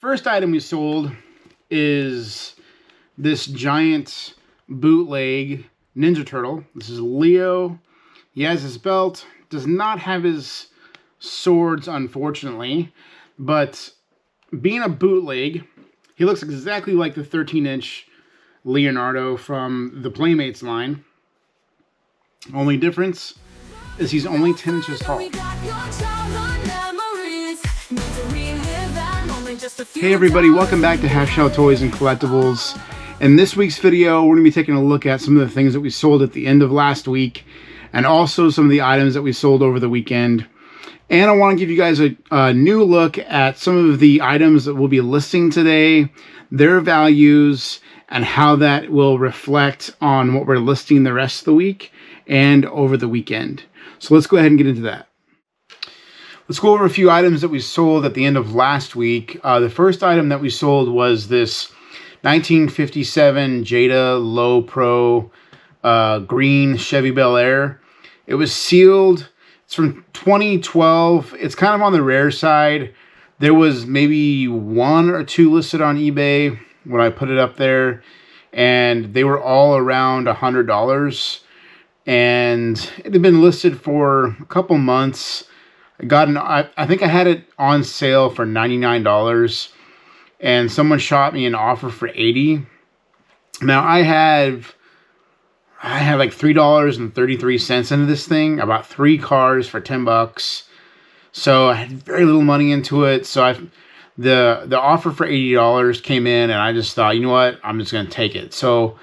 First item we sold is this giant bootleg Ninja Turtle. This is Leo. He has his belt, does not have his swords, unfortunately, but being a bootleg, he looks exactly like the 13-inch Leonardo from the Playmates line. Only difference is he's only 10 inches tall. Hey everybody, welcome back to Halfshelltoys and Collectibles. In this week's video, we're going to be taking a look at some of the things that we sold at the end of last week, and also some of the items that we sold over the weekend. And I want to give you guys a new look at some of the items that we'll be listing today, their values, and how that will reflect on what we're listing the rest of the week and over the weekend. So let's go ahead and get into that. Let's go over a few items that we sold at the end of last week. The first item that we sold was this 1957 Jada Low Pro green Chevy Bel Air. It was sealed. It's from 2012. It's kind of on the rare side. There was maybe one or two listed on eBay when I put it up there, and they were all around $100. And it had been listed for a couple months. I think I had it on sale for $99, and someone shot me an offer for $80. Now I had like $3.33 into this thing. I bought 3 cars for $10, so I had very little money into it. So the offer for $80 came in, and I just thought, you know what, I'm just gonna take it. So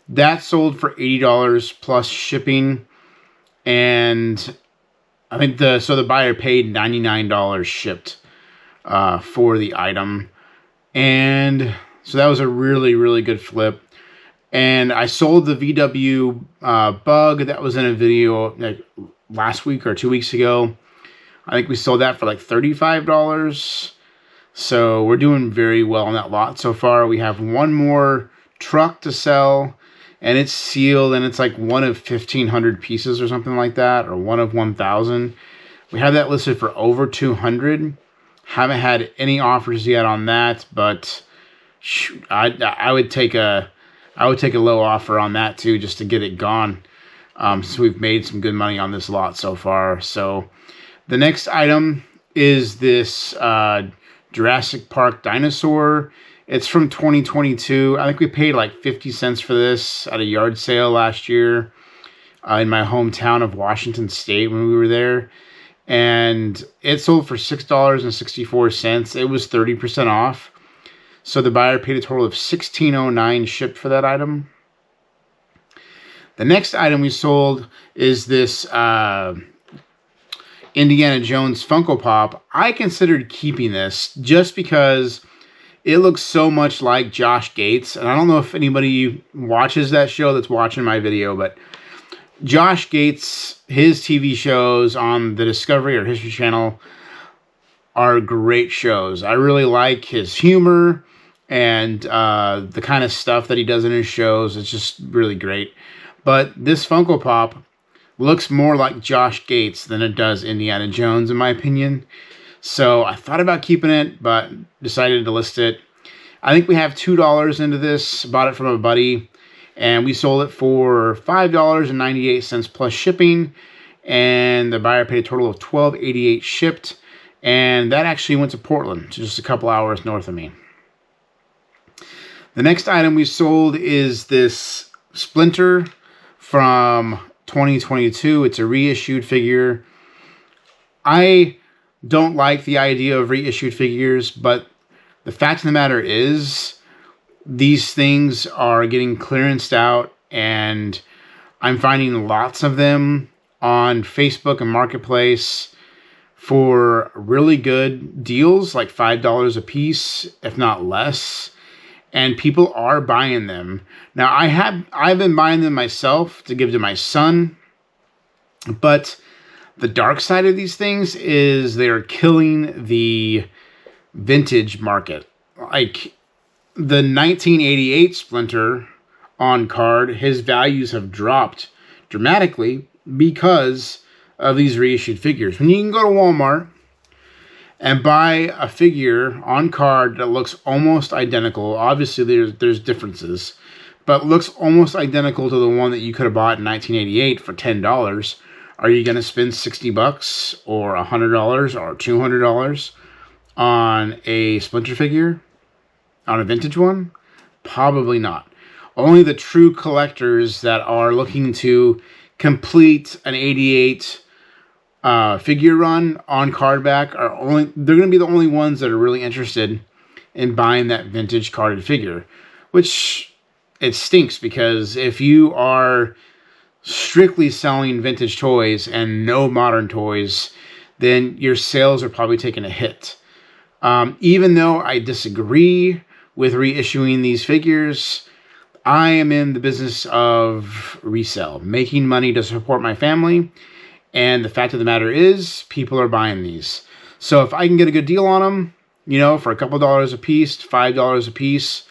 that sold for $80 plus shipping, and I think the buyer paid $99 shipped for the item. And so that was a really, really good flip. And I sold the VW Bug that was in a video like last week or 2 weeks ago. I think we sold that for like $35. So we're doing very well on that lot so far. We have one more truck to sell, and it's sealed, and it's like one of 1,500 pieces or something like that, or one of 1,000. We have that listed for over 200. Haven't had any offers yet on that, but shoot, I would take a low offer on that too, just to get it gone. So we've made some good money on this lot so far. So the next item is this Jurassic Park dinosaur. It's from 2022. I think we paid like 50 cents for this at a yard sale last year in my hometown of Washington State when we were there. And it sold for $6.64. It was 30% off. So the buyer paid a total of $16.09 shipped for that item. The next item we sold is this Indiana Jones Funko Pop. I considered keeping this just because it looks so much like Josh Gates. And I don't know if anybody watches that show that's watching my video, but Josh Gates, his TV shows on the Discovery or History Channel are great shows. I really like his humor and the kind of stuff that he does in his shows. It's just really great. But this Funko Pop looks more like Josh Gates than it does Indiana Jones, in my opinion. So I thought about keeping it, but decided to list it. I think we have $2 into this. Bought it from a buddy, and we sold it for $5.98 plus shipping. And the buyer paid a total of $12.88 shipped. And that actually went to Portland, just a couple hours north of me. The next item we sold is this Splinter from 2022. It's a reissued figure. I don't like the idea of reissued figures, but the fact of the matter is these things are getting clearanced out, and I'm finding lots of them on Facebook and Marketplace for really good deals, like $5 a piece, if not less. And people are buying them. Now, I've been buying them myself to give to my son, but the dark side of these things is they're killing the vintage market. Like the 1988 Splinter on card, his values have dropped dramatically because of these reissued figures. When you can go to Walmart and buy a figure on card that looks almost identical. Obviously, there's differences, but looks almost identical to the one that you could have bought in 1988 for $10. Are you going to spend $60 or $100 or $200 on a Splinter figure, on a vintage one? Probably not. Only the true collectors that are looking to complete an 88 figure run on cardback they're going to be the only ones that are really interested in buying that vintage carded figure, which it stinks, because if you are strictly selling vintage toys and no modern toys, then your sales are probably taking a hit. Even though I disagree with reissuing these figures, I am in the business of resell, making money to support my family. And the fact of the matter is, people are buying these. So if I can get a good deal on them, you know, for a couple dollars a piece, $5 a piece,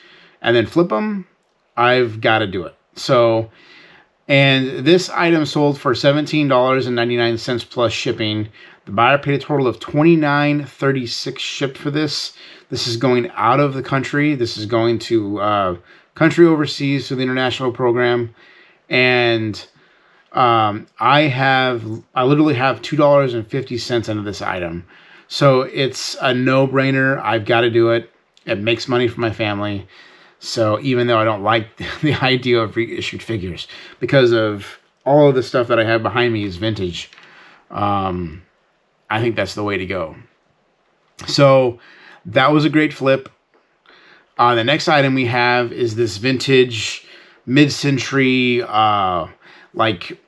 and then flip them, I've got to do it. So, and this item sold for $17.99 plus shipping. The buyer paid a total of $29.36 shipped for this. This is going out of the country. This is going to country overseas to the international program. And I literally have $2.50 into this item. So it's a no-brainer. I've got to do it. It makes money for my family. So even though I don't like the idea of reissued figures, because of all of the stuff that I have behind me is vintage, I think that's the way to go. So that was a great flip. The next item we have is this vintage mid-century like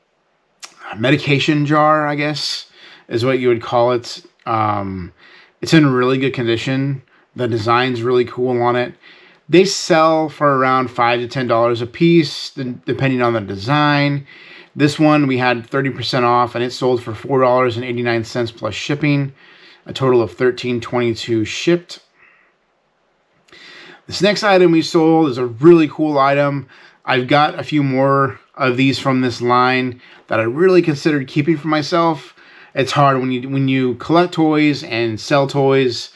medication jar, I guess, is what you would call it. It's in really good condition. The design's really cool on it. They sell for around $5 to $10 a piece, depending on the design. This one we had 30% off, and it sold for $4.89 plus shipping. A total of $13.22 shipped. This next item we sold is a really cool item. I've got a few more of these from this line that I really considered keeping for myself. It's hard when you collect toys and sell toys.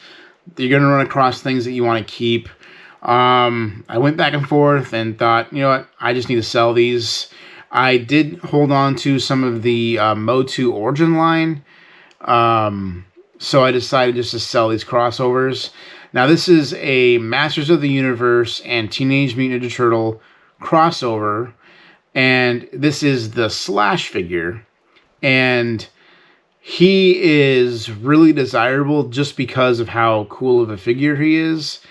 You're going to run across things that you want to keep. I went back and forth and thought, you know what, I just need to sell these. I did hold on to some of the Mo2 Origin line. So I decided just to sell these crossovers. Now this is a Masters of the Universe and Teenage Mutant Ninja Turtle crossover. And this is the Slash figure. And he is really desirable just because of how cool of a figure he is.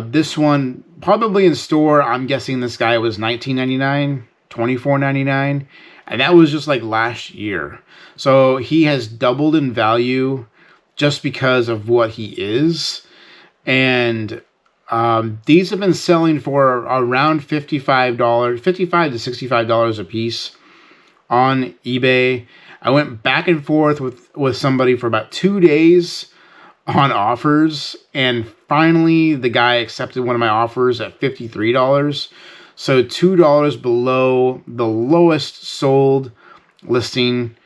This one, probably in store, I'm guessing this guy was $19.99, $24.99. And that was just like last year. So he has doubled in value just because of what he is. And these have been selling for around $55 to $65 a piece on eBay. I went back and forth with somebody for about 2 days on offers, and finally the guy accepted one of my offers at $53. So $2 below the lowest sold listing.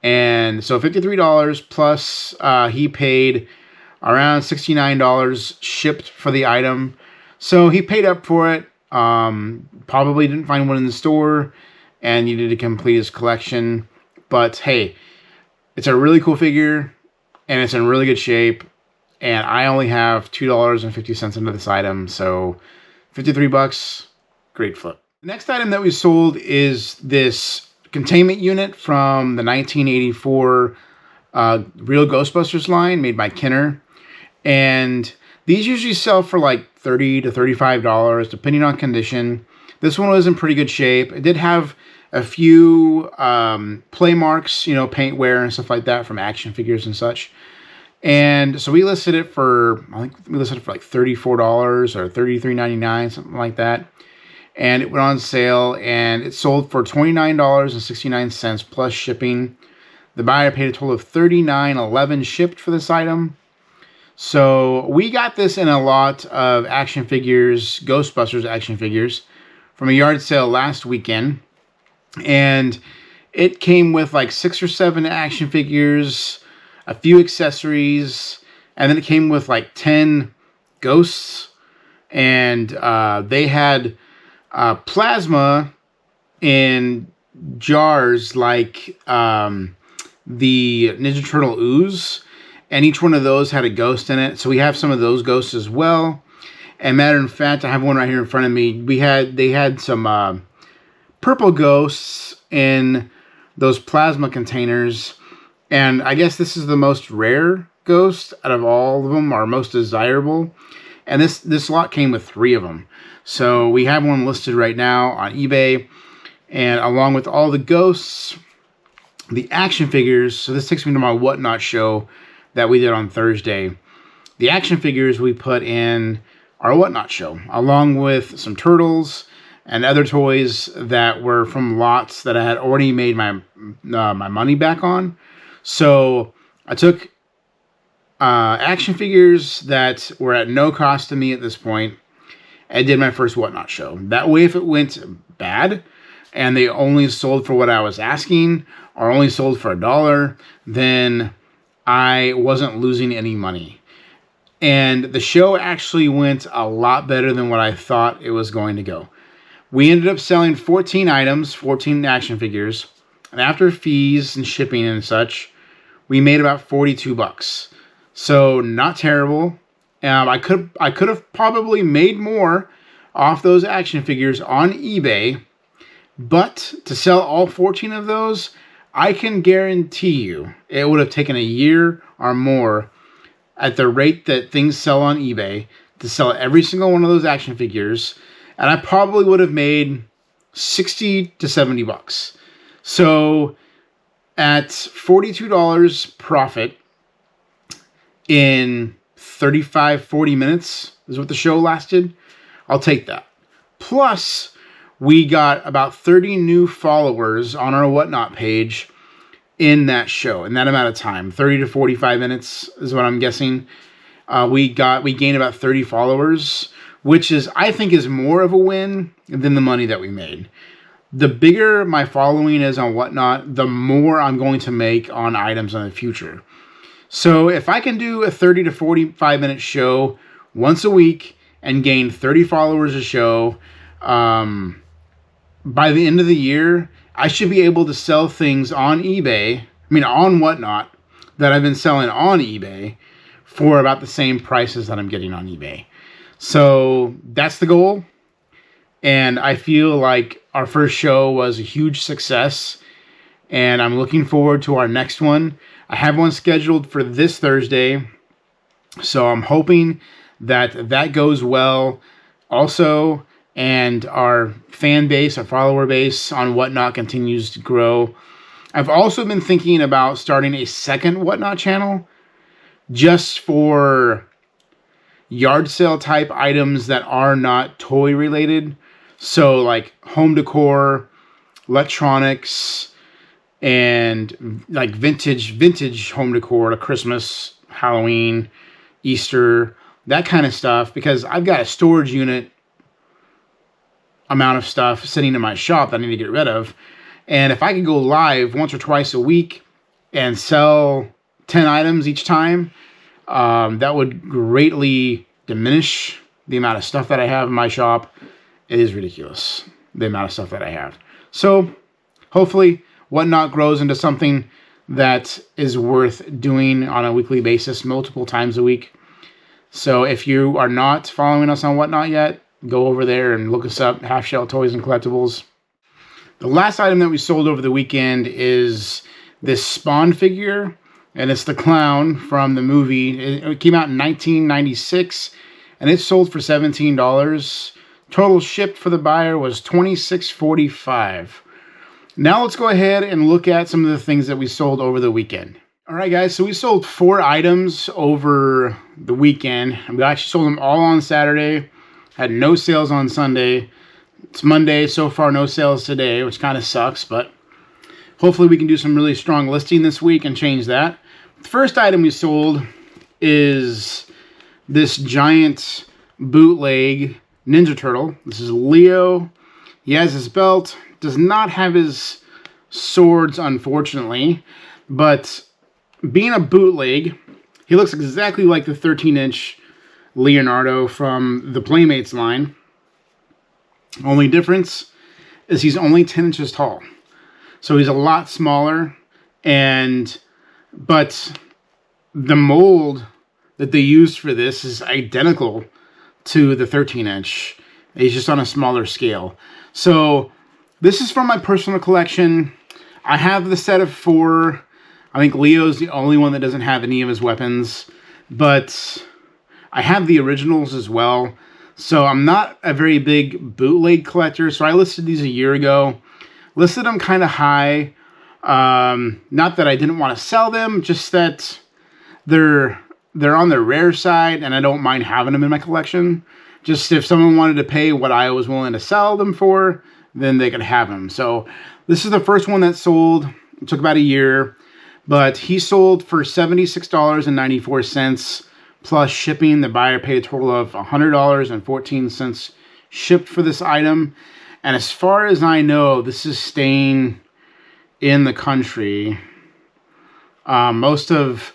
And so $53 plus he paid around $69 shipped for the item. So he paid up for it. Probably didn't find one in the store and needed to complete his collection. But hey, it's a really cool figure and it's in really good shape. And I only have $2.50 into this item. So $53, great flip. The next item that we sold is this containment unit from the 1984 Real Ghostbusters line made by Kenner. And these usually sell for like $30 to $35, depending on condition. This one was in pretty good shape. It did have a few play marks, you know, paint wear and stuff like that from action figures and such. And so we listed it for, I think we listed it for like $34 or $33.99, something like that. And it went on sale and it sold for $29.69 plus shipping. The buyer paid a total of $39.11 shipped for this item. So we got this in a lot of action figures, Ghostbusters action figures, from a yard sale last weekend. And it came with like 6 or 7 action figures, a few accessories, and then it came with like 10 ghosts, and they had plasma in jars like the Ninja Turtle ooze, and each one of those had a ghost in it. So we have some of those ghosts as well. And matter of fact, I have one right here in front of me. They had some purple ghosts in those plasma containers, and I guess this is the most rare ghost out of all of them, or most desirable. And this lot came with 3 of them. So we have one listed right now on eBay, and along with all the ghosts, the action figures. So this takes me to my Whatnot show that we did on Thursday. The action figures we put in our Whatnot show, along with some turtles and other toys that were from lots that I had already made my money back on. So I took action figures that were at no cost to me at this point and did my first Whatnot show. That way, if it went bad and they only sold for what I was asking, or only sold for $1, then I wasn't losing any money. And the show actually went a lot better than what I thought it was going to go. We ended up selling 14 items, 14 action figures, and after fees and shipping and such, we made about $42. So not terrible. I could have probably made more off those action figures on eBay, but to sell all 14 of those, I can guarantee you it would have taken a year or more at the rate that things sell on eBay to sell every single one of those action figures, and I probably would have made 60 to 70 bucks. So at $42 profit in 35, 40 minutes is what the show lasted, I'll take that. Plus, we got about 30 new followers on our Whatnot page in that show, in that amount of time. 30 to 45 minutes is what I'm guessing. We gained about 30 followers, which is, I think, is more of a win than the money that we made. The bigger my following is on Whatnot, the more I'm going to make on items in the future. So if I can do a 30 to 45 minute show once a week and gain 30 followers a show, by the end of the year, I should be able to sell things on eBay, on Whatnot, that I've been selling on eBay for about the same prices that I'm getting on eBay. So that's the goal. And I feel like our first show was a huge success, and I'm looking forward to our next one. I have one scheduled for this Thursday, so I'm hoping that goes well also, and our fan base, our follower base on Whatnot continues to grow. I've also been thinking about starting a second Whatnot channel just for yard sale type items that are not toy related. So like home decor, electronics, and like vintage home decor to Christmas, Halloween, Easter, that kind of stuff, because I've got a storage unit amount of stuff sitting in my shop that I need to get rid of. And if I could go live once or twice a week and sell 10 items each time, that would greatly diminish the amount of stuff that I have in my shop. It is ridiculous, the amount of stuff that I have. So hopefully Whatnot grows into something that is worth doing on a weekly basis, multiple times a week. So if you are not following us on Whatnot yet, go over there and look us up, Halfshelltoys and Collectibles. The last item that we sold over the weekend is this Spawn figure, and it's the clown from the movie. It came out in 1996, and it sold for $17. Total shipped for the buyer was $26.45. Now let's go ahead and look at some of the things that we sold over the weekend. All right, guys, so we sold 4 items over the weekend. We actually sold them all on Saturday. Had no sales on Sunday. It's Monday. So far, no sales today, which kind of sucks, but hopefully we can do some really strong listing this week and change that. The first item we sold is this giant bootleg Ninja Turtle. This is Leo. He has his belt. Does not have his swords, unfortunately, but being a bootleg, he looks exactly like the 13-inch Leonardo from the Playmates line. Only difference is he's only 10 inches tall. So he's a lot smaller, but the mold that they used for this is identical to the 13-inch. It's just on a smaller scale. So this is from my personal collection. I have the set of 4. I think Leo's the only one that doesn't have any of his weapons, but I have the originals as well. So I'm not a very big bootleg collector. So I listed these a year ago. Listed them kind of high. Not that I didn't want to sell them, just that they're on the rare side, and I don't mind having them in my collection. Just if someone wanted to pay what I was willing to sell them for, then they could have them. So this is the first one that sold. It took about a year, but he sold for $76.94 plus shipping. The buyer paid a total of $100.14 shipped for this item. And as far as I know, this is staying in the country. Most of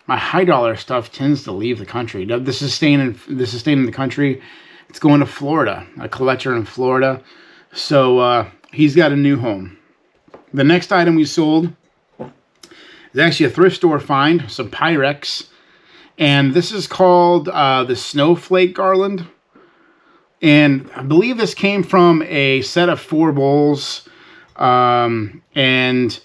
my high dollar stuff tends to leave the country. This is staying in the country. It's going to Florida, a collector in Florida. So he's got a new home. The next item we sold is actually a thrift store find, some Pyrex. And this is called the Snowflake Garland. And I believe this came from a set of 4 bowls. And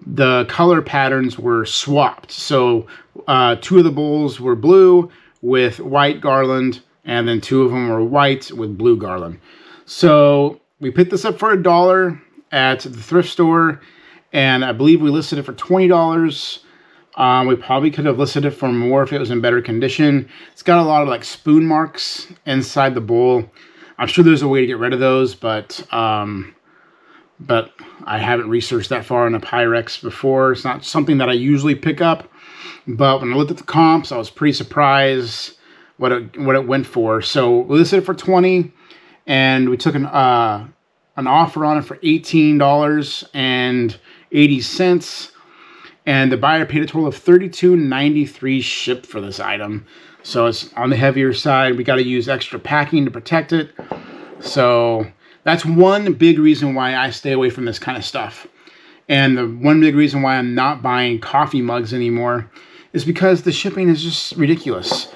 the color patterns were swapped. So 2 of the bowls were blue with white garland, and then 2 of them were white with blue garland. So we picked this up for $1 at the thrift store, and I believe we listed it for $20. We probably could have listed it for more if it was in better condition. It's got a lot of like spoon marks inside the bowl. I'm sure there's a way to get rid of those, but I haven't researched that far in a Pyrex before. It's not something that I usually pick up, but when I looked at the comps, I was pretty surprised what it went for. So we listed it for $20, and we took an offer on it for $18.80, and the buyer paid a total of $32.93 shipped for this item. So it's on the heavier side. We got to use extra packing to protect it. So that's one big reason why I stay away from this kind of stuff. And the one big reason why I'm not buying coffee mugs anymore is because the shipping is just ridiculous.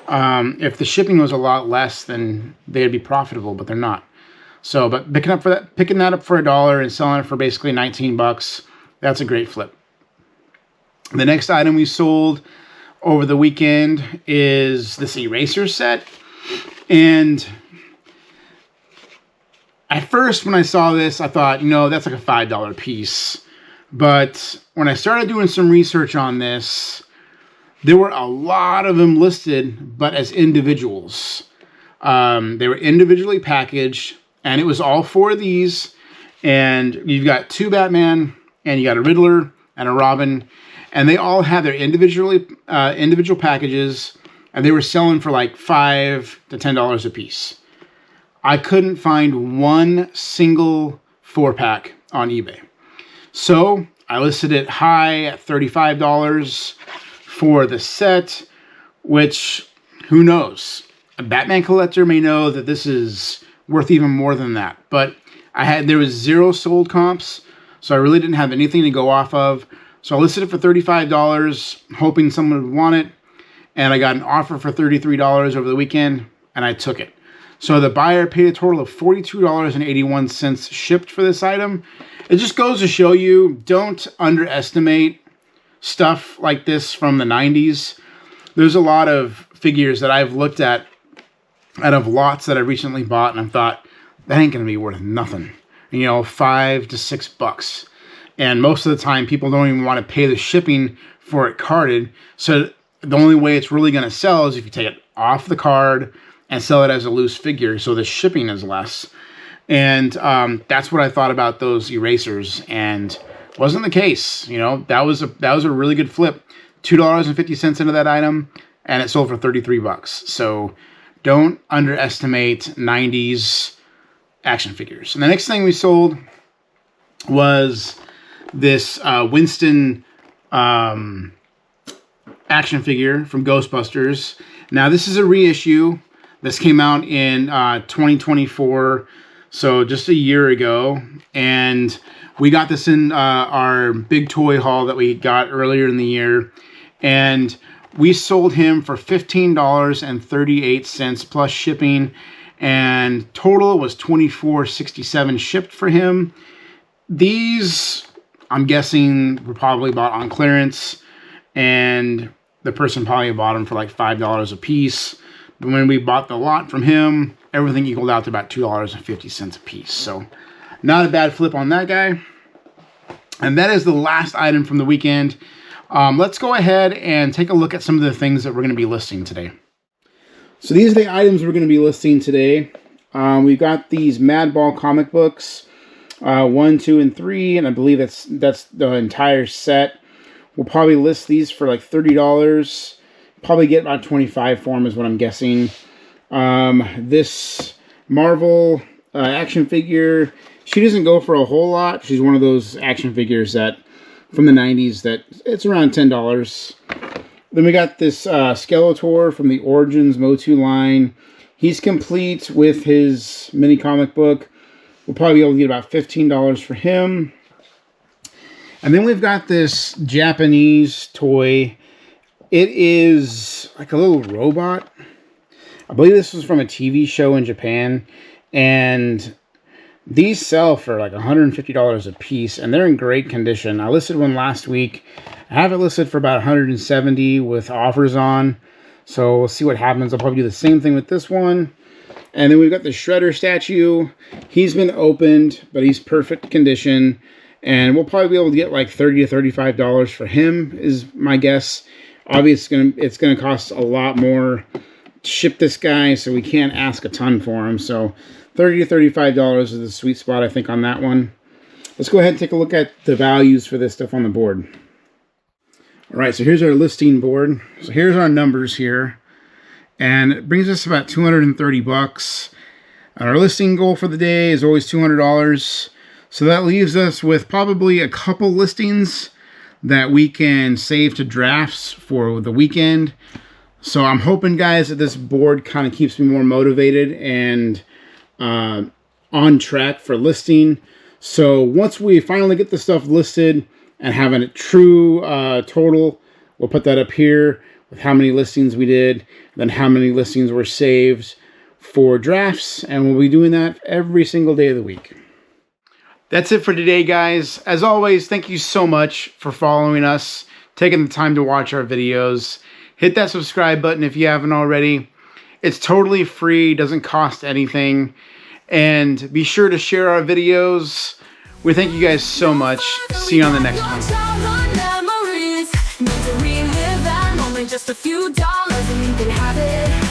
If the shipping was a lot less, then they'd be profitable, but they're not. So, but picking that up for $1 and selling it for basically $19, that's a great flip. The next item we sold over the weekend is this eraser set. And at first, when I saw this, I thought, that's like a $5 piece. But when I started doing some research on this, there were a lot of them listed, but as individuals. They were individually packaged, and it was all 4 of these. And you've got 2 Batman, and you got a Riddler and a Robin, and they all had their individual packages, and they were selling for like $5 to $10 a piece. I couldn't find one single 4-pack on eBay. So I listed it high at $35 for the set, which, who knows? A Batman collector may know that this is worth even more than that. But there was 0 sold comps, so I really didn't have anything to go off of. So I listed it for $35, hoping someone would want it. And I got an offer for $33 over the weekend, and I took it. So the buyer paid a total of $42.81 shipped for this item. It just goes to show you, don't underestimate stuff like this from the 90s. There's a lot of figures that I've looked at out of lots that I recently bought, and I thought, that ain't going to be worth nothing. $5 to $6. And most of the time, people don't even want to pay the shipping for it carded. So the only way it's really going to sell is if you take it off the card and sell it as a loose figure, so the shipping is less. And that's what I thought about those erasers, and wasn't the case. That was a really good flip. $2.50 into that item, and it sold for $33. So don't underestimate 90s action figures. And the next thing we sold was this Winston action figure from Ghostbusters. Now, this is a reissue. This came out in 2024, so just a year ago. And we got this in our big toy haul that we got earlier in the year. And we sold him for $15.38 plus shipping. And total was $24.67 shipped for him. These, I'm guessing, were probably bought on clearance. And the person probably bought them for like $5 a piece. But when we bought the lot from him, everything equaled out to about $2.50 a piece. So not a bad flip on that guy. And that is the last item from the weekend. Let's go ahead and take a look at some of the things that we're going to be listing today. So these are the items we're going to be listing today. We've got these Madball comic books, 1, 2, and 3, and I believe that's the entire set. We'll probably list these for like $30. Probably get about $25 for them is what I'm guessing. This Marvel action figure, she doesn't go for a whole lot. She's one of those action figures that from the 90s that it's around $10. Then we got this Skeletor from the Origins Motu line. He's complete with his mini comic book. We'll probably be able to get about $15 for him. And then we've got this Japanese toy. It is like a little robot. I believe this was from a TV show in Japan. And these sell for like $150 a piece. And they're in great condition. I listed one last week. I have it listed for about $170 with offers on. So we'll see what happens. I'll probably do the same thing with this one. And then we've got the Shredder statue. He's been opened, but he's perfect condition. And we'll probably be able to get like $30 to $35 for him, is my guess. Obviously, it's gonna cost a lot more to ship this guy, so we can't ask a ton for him. So $30 to $35 is the sweet spot, I think, on that one. Let's go ahead and take a look at the values for this stuff on the board. All right, so here's our listing board. So here's our numbers here. And it brings us about $230. Our listing goal for the day is always $200. So that leaves us with probably a couple listings that we can save to drafts for the weekend. So I'm hoping, guys, that this board kind of keeps me more motivated and on track for listing. So once we finally get the stuff listed and have a true total, we'll put that up here with how many listings we did, then how many listings were saved for drafts, and we'll be doing that every single day of the week. That's it for today, guys. As always, thank you so much for following us, taking the time to watch our videos. Hit that subscribe button if you haven't already. It's totally free, doesn't cost anything. And be sure to share our videos. We thank you guys so much. See you on the next one. Just a few dollars and you can have it.